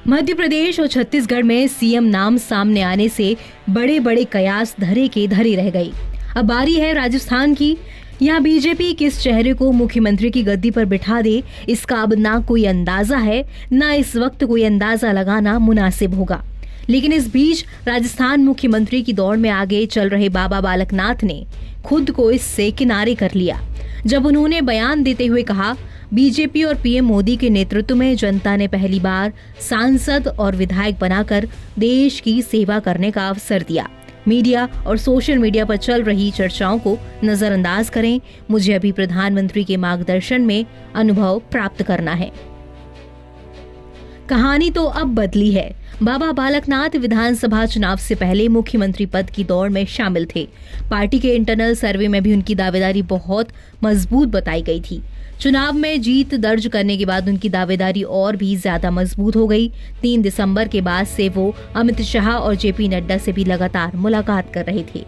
मध्य प्रदेश और छत्तीसगढ़ में सीएम नाम सामने आने से बड़े बड़े कयास धरे के धरी रह गई। अब बारी है राजस्थान की। यहाँ बीजेपी किस चेहरे को मुख्यमंत्री की गद्दी पर बिठा दे, इसका अब ना कोई अंदाजा है, ना इस वक्त कोई अंदाजा लगाना मुनासिब होगा। लेकिन इस बीच राजस्थान मुख्यमंत्री की दौड़ में आगे चल रहे बाबा बालकनाथ ने खुद को इससे किनारे कर लिया, जब उन्होंने बयान देते हुए कहा, बीजेपी और पीएम मोदी के नेतृत्व में जनता ने पहली बार सांसद और विधायक बनाकर देश की सेवा करने का अवसर दिया। मीडिया और सोशल मीडिया पर चल रही चर्चाओं को नजरअंदाज करें। मुझे अभी प्रधानमंत्री के मार्गदर्शन में अनुभव प्राप्त करना है। कहानी तो अब बदली है। बाबा बालकनाथ विधानसभा चुनाव से पहले मुख्यमंत्री पद की दौड़ में शामिल थे। पार्टी के इंटरनल सर्वे में भी उनकी दावेदारी बहुत मजबूत बताई गई थी। चुनाव में जीत दर्ज करने के बाद उनकी दावेदारी और भी ज्यादा मजबूत हो गई। 3 दिसंबर के बाद से वो अमित शाह और जेपी नड्डा से भी लगातार मुलाकात कर रहे थे।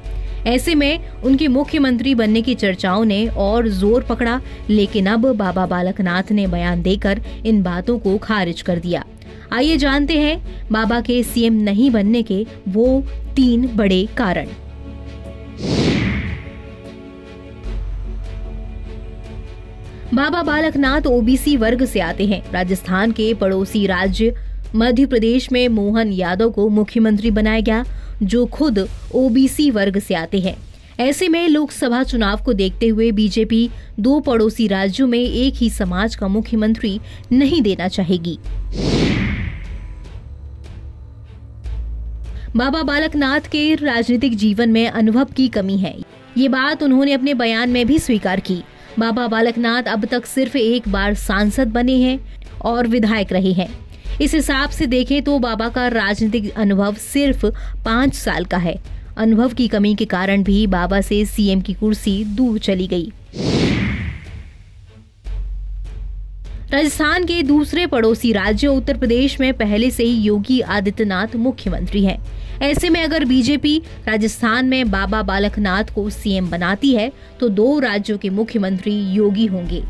ऐसे में उनके मुख्यमंत्री बनने की चर्चाओं ने और जोर पकड़ा, लेकिन अब बाबा बालकनाथ ने बयान देकर इन बातों को खारिज कर दिया। आइए जानते हैं बाबा के सीएम नहीं बनने के वो 3 बड़े कारण। बाबा बालकनाथ ओबीसी वर्ग से आते हैं। राजस्थान के पड़ोसी राज्य मध्य प्रदेश में मोहन यादव को मुख्यमंत्री बनाया गया, जो खुद ओबीसी वर्ग से आते हैं। ऐसे में लोकसभा चुनाव को देखते हुए बीजेपी 2 पड़ोसी राज्यों में एक ही समाज का मुख्यमंत्री नहीं देना चाहेगी। बाबा बालकनाथ के राजनीतिक जीवन में अनुभव की कमी है। ये बात उन्होंने अपने बयान में भी स्वीकार की। बाबा बालकनाथ अब तक सिर्फ एक बार सांसद बने हैं और विधायक रहे हैं। इस हिसाब से देखें तो बाबा का राजनीतिक अनुभव सिर्फ 5 साल का है। अनुभव की कमी के कारण भी बाबा से सीएम की कुर्सी दूर चली गई। राजस्थान के दूसरे पड़ोसी राज्य उत्तर प्रदेश में पहले से ही योगी आदित्यनाथ मुख्यमंत्री हैं। ऐसे में अगर बीजेपी राजस्थान में बाबा बालकनाथ को सीएम बनाती है तो 2 राज्यों के मुख्यमंत्री योगी होंगे।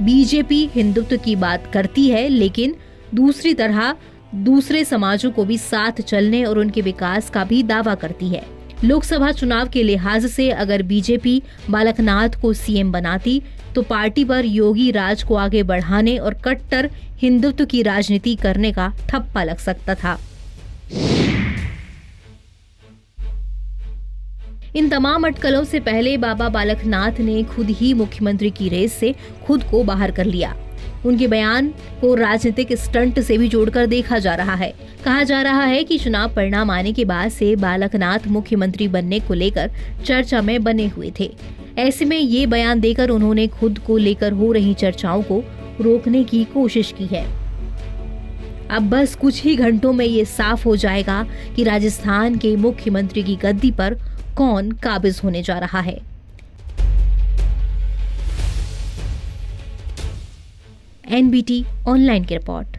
बीजेपी हिंदुत्व की बात करती है, लेकिन दूसरी तरह दूसरे समाजों को भी साथ चलने और उनके विकास का भी दावा करती है। लोकसभा चुनाव के लिहाज से अगर बीजेपी बालकनाथ को सीएम बनाती तो पार्टी पर योगी राज को आगे बढ़ाने और कट्टर हिंदुत्व की राजनीति करने का ठप्पा लग सकता था। इन तमाम अटकलों से पहले बाबा बालकनाथ ने खुद ही मुख्यमंत्री की रेस से खुद को बाहर कर लिया। उनके बयान को राजनीतिक स्टंट से भी जोड़कर देखा जा रहा है। कहा जा रहा है कि चुनाव परिणाम आने के बाद से बालकनाथ मुख्यमंत्री बनने को लेकर चर्चा में बने हुए थे। ऐसे में ये बयान देकर उन्होंने खुद को लेकर हो रही चर्चाओं को रोकने की कोशिश की है। अब बस कुछ ही घंटों में ये साफ हो जाएगा कि राजस्थान के मुख्यमंत्री की गद्दी पर कौन काबिज होने जा रहा है। एनबीटी ऑनलाइन की रिपोर्ट।